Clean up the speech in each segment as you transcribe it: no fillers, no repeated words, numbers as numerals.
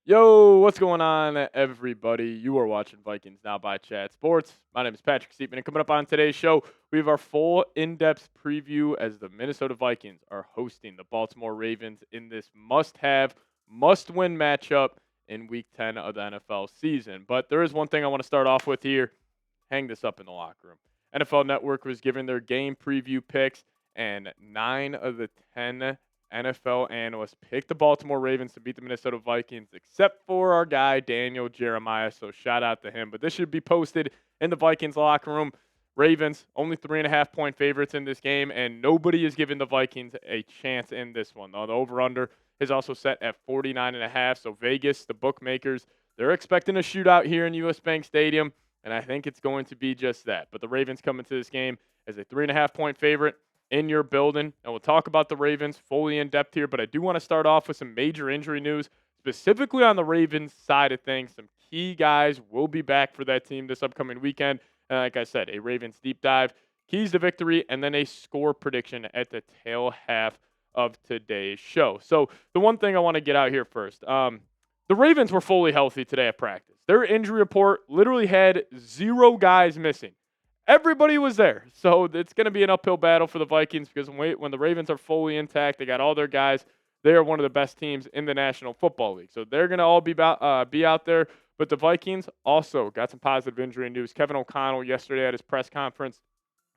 Yo, what's going on, everybody? You are watching Vikings Now by Chat Sports. My name is Patrick Siepman, and coming up on today's show, we have our full in-depth preview as the Minnesota Vikings are hosting the Baltimore Ravens in this must-have, must-win matchup in Week 10 of the NFL season. But there is one thing I want to start off with here. Hang this up in the locker room. NFL Network was giving their game preview picks, and 9 of the 10 NFL analysts picked the Baltimore Ravens to beat the Minnesota Vikings, except for our guy, Daniel Jeremiah. So shout out to him. But this should be posted in the Vikings locker room. Ravens, only 3.5-point favorites in this game, and nobody is giving the Vikings a chance in this one. The over-under is also set at 49.5. So Vegas, the bookmakers, they're expecting a shootout here in US Bank Stadium, and I think it's going to be just that. But the Ravens come into this game as a 3.5-point favorite in your building. And we'll talk about the Ravens fully in depth here, but I do want to start off with some major injury news, specifically on the Ravens side of things. Some key guys will be back for that team this upcoming weekend. And like I said, a Ravens deep dive, keys to victory, and then a score prediction at the tail half of today's show. So the one thing I want to get out here first, the Ravens were fully healthy today at practice. Their injury report literally had 0 guys missing. Everybody was there. So it's going to be an uphill battle for the Vikings because when the Ravens are fully intact, they got all their guys. They are one of the best teams in the National Football League. So they're going to all be out there. But the Vikings also got some positive injury news. Kevin O'Connell yesterday at his press conference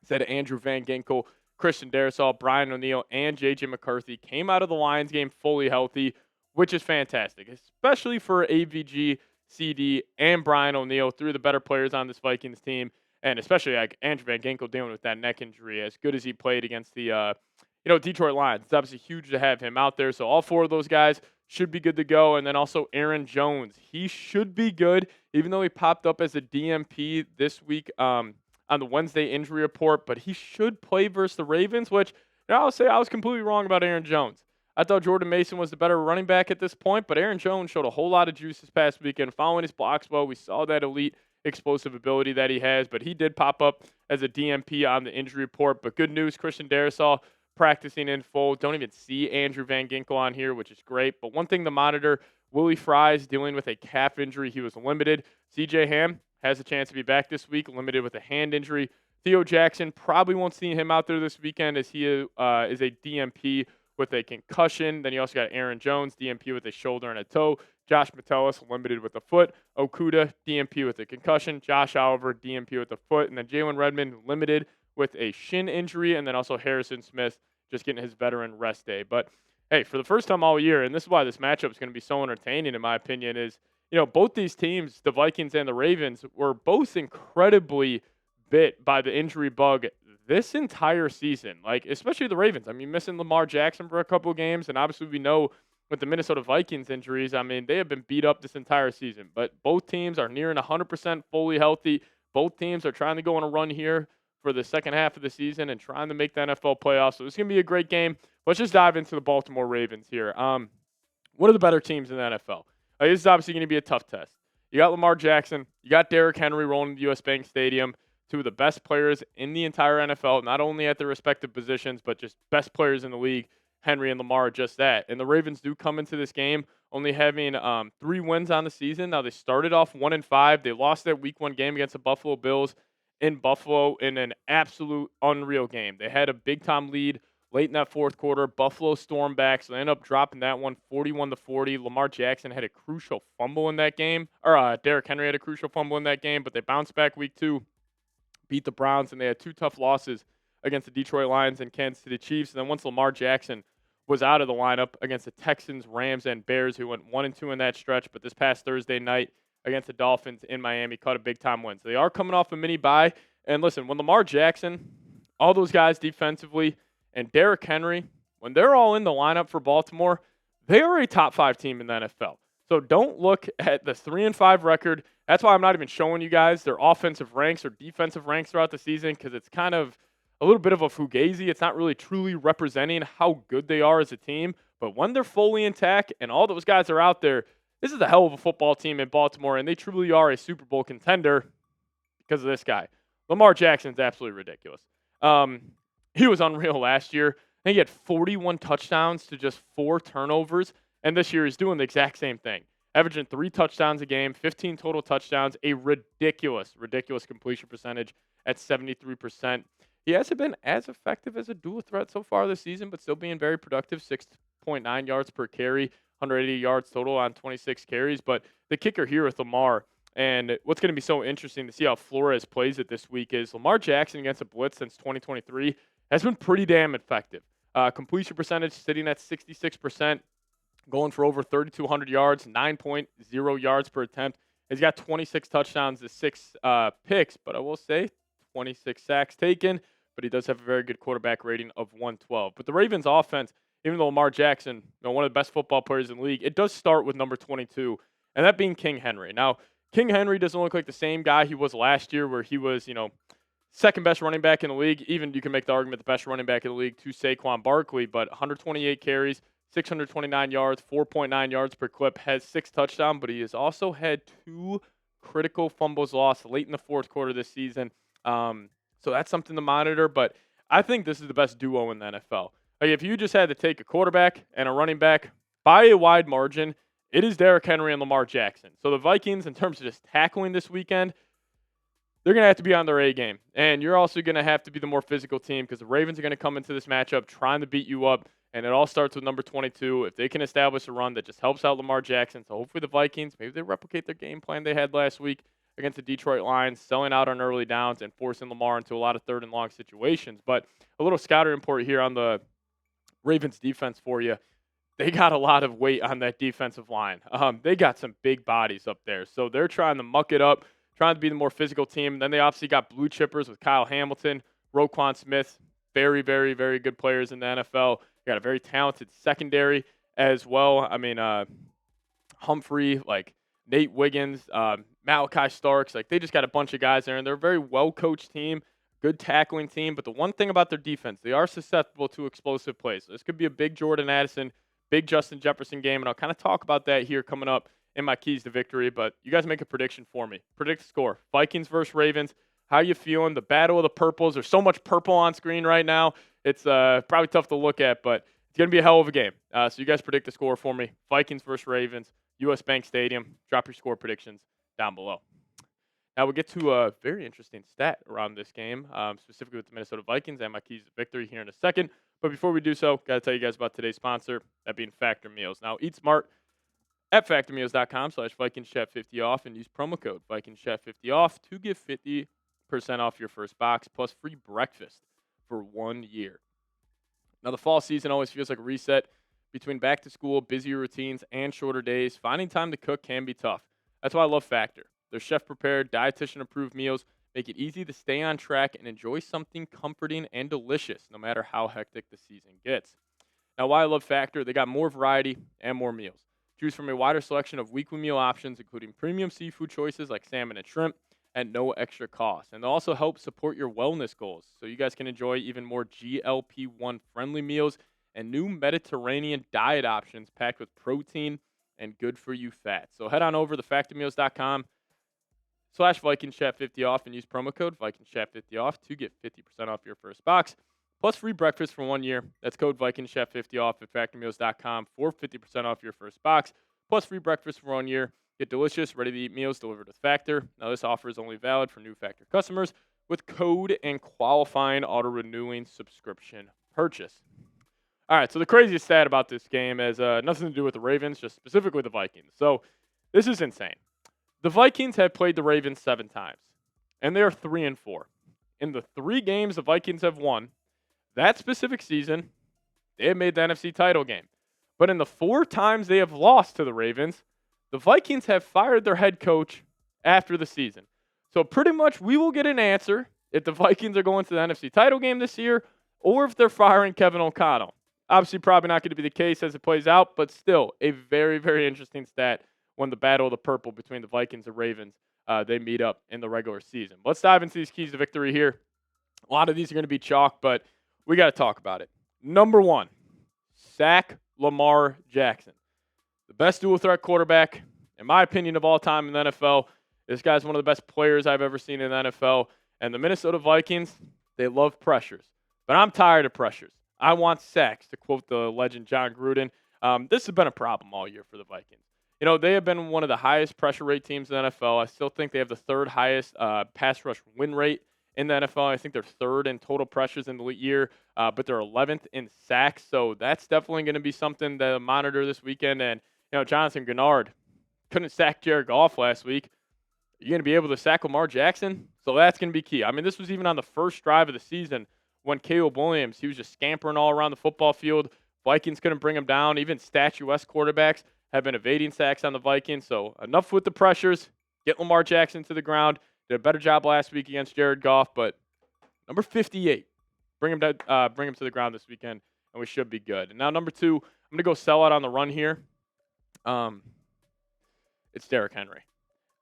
said Andrew Van Ginkel, Christian Darrisaw, Brian O'Neill, and J.J. McCarthy came out of the Lions game fully healthy, which is fantastic, especially for AVG, CD, and Brian O'Neill, 3 of the better players on this Vikings team. And especially like Andrew Van Ginkel dealing with that neck injury, as good as he played against the Detroit Lions. It's obviously huge to have him out there. So all 4 of those guys should be good to go. And then also Aaron Jones, he should be good, even though he popped up as a DMP this week on the Wednesday injury report. But he should play versus the Ravens, which I'll say I was completely wrong about Aaron Jones. I thought Jordan Mason was the better running back at this point, but Aaron Jones showed a whole lot of juice this past weekend. Following his blocks well, we saw that elite explosive ability that he has, but he did pop up as a DMP on the injury report. But good news, Christian Darrisaw practicing in full. Don't even see Andrew Van Ginkel on here, which is great. But one thing to monitor, Willie Fry's dealing with a calf injury. He was limited. CJ Ham has a chance to be back this week, limited with a hand injury. Theo Jackson, probably won't see him out there this weekend as he is a DMP with a concussion. Then you also got Aaron Jones, DMP with a shoulder and a toe. Josh Metellus, limited with a foot. Okuda, DMP with a concussion. Josh Oliver, DMP with a foot. And then Jalen Redmond, limited with a shin injury. And then also Harrison Smith, just getting his veteran rest day. But, hey, for the first time all year, and this is why this matchup is going to be so entertaining, in my opinion, is, both these teams, the Vikings and the Ravens, were both incredibly bit by the injury bug this entire season. Like, especially the Ravens. I mean, missing Lamar Jackson for a couple of games, and obviously we know with the Minnesota Vikings injuries, I mean, they have been beat up this entire season. But both teams are nearing 100% fully healthy. Both teams are trying to go on a run here for the second half of the season and trying to make the NFL playoffs. So it's going to be a great game. Let's just dive into the Baltimore Ravens here. One of the better teams in the NFL. This is obviously going to be a tough test. You got Lamar Jackson. You got Derrick Henry rolling to US Bank Stadium. 2 of the best players in the entire NFL, not only at their respective positions, but just best players in the league. Henry and Lamar are just that. And the Ravens do come into this game only having 3 wins on the season. Now, they started off 1-5. They lost that Week 1 game against the Buffalo Bills in Buffalo in an absolute unreal game. They had a big-time lead late in that fourth quarter. Buffalo stormed back, so they ended up dropping that one 41-40. Lamar Jackson had a crucial fumble in that game. Or Derrick Henry had a crucial fumble in that game, but they bounced back Week 2. Beat the Browns, and they had 2 tough losses against the Detroit Lions and Kansas City Chiefs. And then once Lamar Jackson was out of the lineup against the Texans, Rams, and Bears, who went 1-2 in that stretch, but this past Thursday night against the Dolphins in Miami, caught a big-time win. So they are coming off a mini-bye. And listen, when Lamar Jackson, all those guys defensively, and Derrick Henry, when they're all in the lineup for Baltimore, they are a top 5 team in the NFL. So don't look at the 3-5 record. That's why I'm not even showing you guys their offensive ranks or defensive ranks throughout the season, because it's kind of a little bit of a fugazi. It's not really truly representing how good they are as a team. But when they're fully intact and all those guys are out there, this is a hell of a football team in Baltimore, and they truly are a Super Bowl contender because of this guy. Lamar Jackson's absolutely ridiculous. He was unreal last year. I think he had 41 touchdowns to just 4 turnovers, and this year he's doing the exact same thing. averaging 3 touchdowns a game, 15 total touchdowns, a ridiculous completion percentage at 73%. He hasn't been as effective as a dual threat so far this season, but still being very productive, 6.9 yards per carry, 180 yards total on 26 carries. But the kicker here with Lamar, and what's going to be so interesting to see how Flores plays it this week, is Lamar Jackson against a blitz since 2023 has been pretty damn effective. Completion percentage sitting at 66%, going for over 3,200 yards, 9.0 yards per attempt. He's got 26 touchdowns to 6 picks, but I will say 26 sacks taken, but he does have a very good quarterback rating of 112. But the Ravens offense, even though Lamar Jackson, one of the best football players in the league, it does start with number 22, and that being King Henry. Now, King Henry doesn't look like the same guy he was last year, where he was, second best running back in the league. Even you can make the argument the best running back in the league to Saquon Barkley, but 128 carries, 629 yards, 4.9 yards per clip, has 6 touchdowns, but he has also had 2 critical fumbles lost late in the fourth quarter this season. So that's something to monitor, but I think this is the best duo in the NFL. Like, if you just had to take a quarterback and a running back by a wide margin, it is Derrick Henry and Lamar Jackson. So the Vikings, in terms of just tackling this weekend, they're going to have to be on their A game. And you're also going to have to be the more physical team, because the Ravens are going to come into this matchup trying to beat you up. And it all starts with number 22. If they can establish a run that just helps out Lamar Jackson, so hopefully the Vikings, maybe they replicate their game plan they had last week against the Detroit Lions, selling out on early downs and forcing Lamar into a lot of third and long situations. But a little scouting report here on the Ravens defense for you. They got a lot of weight on that defensive line. They got some big bodies up there. So they're trying to muck it up, trying to be the more physical team. Then they obviously got blue chippers with Kyle Hamilton, Roquan Smith, very, very, very good players in the NFL. Got a very talented secondary as well. I mean, Humphrey, like Nate Wiggins, Malachi Starks, like they just got a bunch of guys there, and they're a very well-coached team, good tackling team. But the one thing about their defense, they are susceptible to explosive plays. So this could be a big Jordan Addison, big Justin Jefferson game, and I'll kind of talk about that here coming up in my keys to victory. But you guys make a prediction for me. Predict the score. Vikings versus Ravens. How you feeling? The battle of the purples. There's so much purple on screen right now. It's probably tough to look at, but it's going to be a hell of a game. So you guys predict the score for me. Vikings versus Ravens, US Bank Stadium. Drop your score predictions down below. Now we'll get to a very interesting stat around this game, specifically with the Minnesota Vikings and my keys to victory here in a second. But before we do so, got to tell you guys about today's sponsor, that being Factor Meals. Now, eat smart at factormeals.com/VikingsChat50 off and use promo code VikingsChat50 off to get 50% off your first box plus free breakfast for 1 year. Now, the fall season always feels like a reset. Between back to school, busier routines, and shorter days, finding time to cook can be tough. That's why I love Factor. Their chef-prepared, dietitian-approved meals make it easy to stay on track and enjoy something comforting and delicious, no matter how hectic the season gets. Now, why I love Factor, they got more variety and more meals. Choose from a wider selection of weekly meal options, including premium seafood choices like salmon and shrimp, at no extra cost. And they'll also help support your wellness goals, so you guys can enjoy even more GLP-1 friendly meals and new Mediterranean diet options packed with protein and good for you fats. So head on over to factormeals.com/VikingsChat50 off and use promo code VikingsChat50 off to get 50% off your first box plus free breakfast for 1 year. That's code VikingsChat50 off at factormeals.com for 50% off your first box plus free breakfast for 1 year. Get delicious, ready-to-eat meals delivered with Factor. Now, this offer is only valid for new Factor customers with code and qualifying auto-renewing subscription purchase. All right, so the craziest stat about this game has nothing to do with the Ravens, just specifically the Vikings. So this is insane. The Vikings have played the Ravens 7 times, and they are 3-4. In the 3 games the Vikings have won that specific season, they have made the NFC title game. But in the 4 times they have lost to the Ravens, the Vikings have fired their head coach after the season. So pretty much we will get an answer if the Vikings are going to the NFC title game this year or if they're firing Kevin O'Connell. Obviously, probably not going to be the case as it plays out, but still a very, very interesting stat when the battle of the purple between the Vikings and Ravens, they meet up in the regular season. Let's dive into these keys to victory here. A lot of these are going to be chalk, but we got to talk about it. Number 1, sack Lamar Jackson. The best dual threat quarterback, in my opinion, of all time in the NFL. This guy's one of the best players I've ever seen in the NFL. And the Minnesota Vikings, they love pressures. But I'm tired of pressures. I want sacks, to quote the legend John Gruden. This has been a problem all year for the Vikings. They have been one of the highest pressure rate teams in the NFL. I still think they have the third highest pass rush win rate in the NFL. I think they're third in total pressures in the year, but they're 11th in sacks. So that's definitely going to be something to monitor this weekend. And, Jonathan Greenard couldn't sack Jared Goff last week. You're going to be able to sack Lamar Jackson. So that's going to be key. I mean, this was even on the first drive of the season when Caleb Williams, he was just scampering all around the football field. Vikings couldn't bring him down. Even statuesque quarterbacks have been evading sacks on the Vikings. So enough with the pressures. Get Lamar Jackson to the ground. Did a better job last week against Jared Goff, but number 58, bring him to the ground this weekend, and we should be good. And now number 2, I'm going to go sell out on the run here. It's Derrick Henry.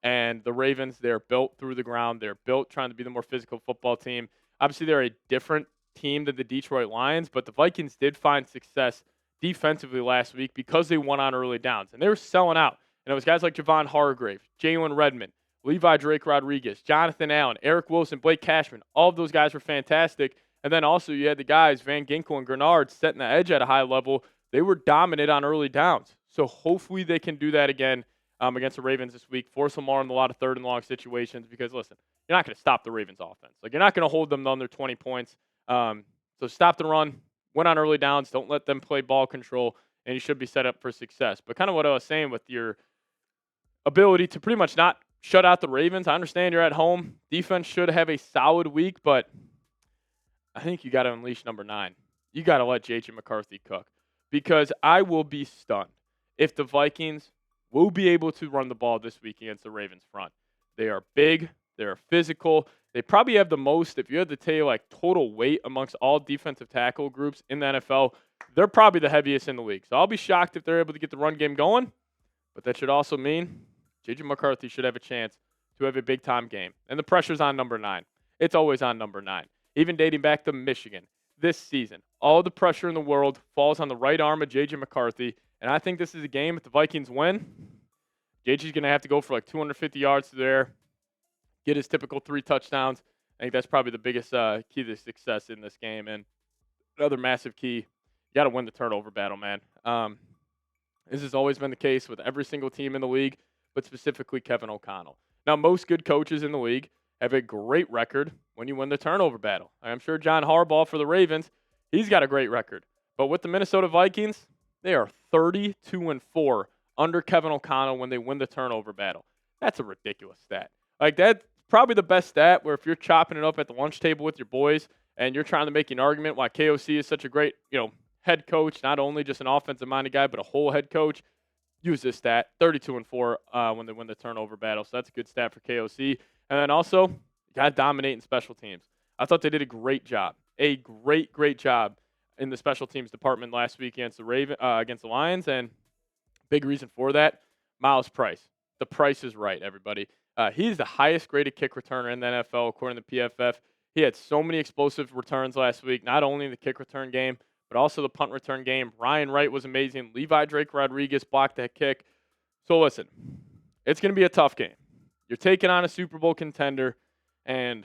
And the Ravens, they're built through the ground. They're built trying to be the more physical football team. Obviously, they're a different team than the Detroit Lions, but the Vikings did find success defensively last week because they won on early downs. And they were selling out. And it was guys like Javon Hargrave, Jalen Redmond, Levi Drake Rodriguez, Jonathan Allen, Eric Wilson, Blake Cashman. All of those guys were fantastic. And then also you had the guys, Van Ginkel and Greenard, setting the edge at a high level. They were dominant on early downs. So hopefully they can do that again against the Ravens this week. Force Lamar in a lot of third and long situations because, listen, you're not going to stop the Ravens offense. Like, you're not going to hold them under 20 points. So stop the run, win on early downs, don't let them play ball control, and you should be set up for success. But kind of what I was saying with your ability to pretty much not shut out the Ravens. I understand you're at home. Defense should have a solid week, but I think you got to unleash number 9. You got to let J.J. McCarthy cook, because I will be stunned if the Vikings will be able to run the ball this week against the Ravens front. They are big. They're physical. They probably have the most, if you had to tell you, like, total weight amongst all defensive tackle groups in the NFL, they're probably the heaviest in the league. So I'll be shocked if they're able to get the run game going, but that should also mean J.J. McCarthy should have a chance to have a big-time game. And the pressure's on number 9. It's always on number 9. Even dating back to Michigan this season, all the pressure in the world falls on the right arm of J.J. McCarthy. And I think this is a game, if the Vikings win, J.J.'s going to have to go for like 250 yards through there, get his typical 3 touchdowns. I think that's probably the biggest key to success in this game. And another massive key, you got to win the turnover battle, man. This has always been the case with every single team in the league, but specifically Kevin O'Connell. Now, most good coaches in the league have a great record when you win the turnover battle. I'm sure John Harbaugh for the Ravens, he's got a great record. But with the Minnesota Vikings, they are 32-4 under Kevin O'Connell when they win the turnover battle. That's a ridiculous stat. Like, that's probably the best stat where if you're chopping it up at the lunch table with your boys and you're trying to make an argument why KOC is such a great, head coach, not only just an offensive-minded guy, but a whole head coach, use this stat, 32-4 when they win the turnover battle. So that's a good stat for KOC. And then also, you got to dominate in special teams. I thought they did a great job, great job in the special teams department last week against the Lions, and big reason for that, Miles Price. The price is right, everybody. He's the highest graded kick returner in the NFL according to PFF. He had so many explosive returns last week, not only in the kick return game, but also the punt return game. Ryan Wright was amazing. Levi Drake Rodriguez blocked that kick. So listen, it's going to be a tough game. You're taking on a Super Bowl contender, and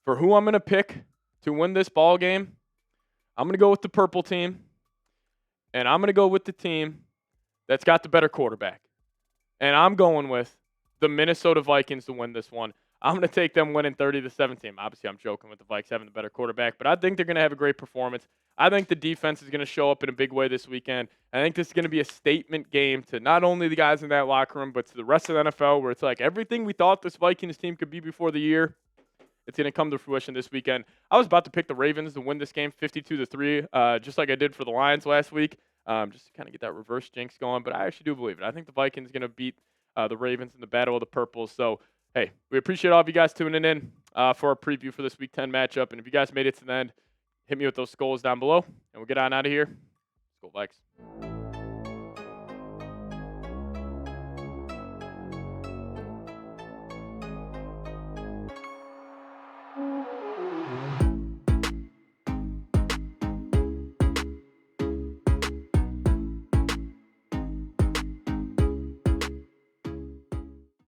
for who I'm going to pick to win this ball game, I'm going to go with the purple team, and I'm going to go with the team that's got the better quarterback. And I'm going with the Minnesota Vikings to win this one. I'm going to take them winning 30-17. Obviously, I'm joking with the Vikes having the better quarterback, but I think they're going to have a great performance. I think the defense is going to show up in a big way this weekend. I think this is going to be a statement game to not only the guys in that locker room, but to the rest of the NFL, where it's like everything we thought this Vikings team could be before the year, it's going to come to fruition this weekend. I was about to pick the Ravens to win this game 52-3, just like I did for the Lions last week, just to kind of get that reverse jinx going. But I actually do believe it. I think the Vikings are going to beat the Ravens in the Battle of the Purples. So, hey, we appreciate all of you guys tuning in for our preview for this Week 10 matchup. And if you guys made it to the end, hit me with those SKOLs down below, and we'll get on out of here. SKOL Vikes.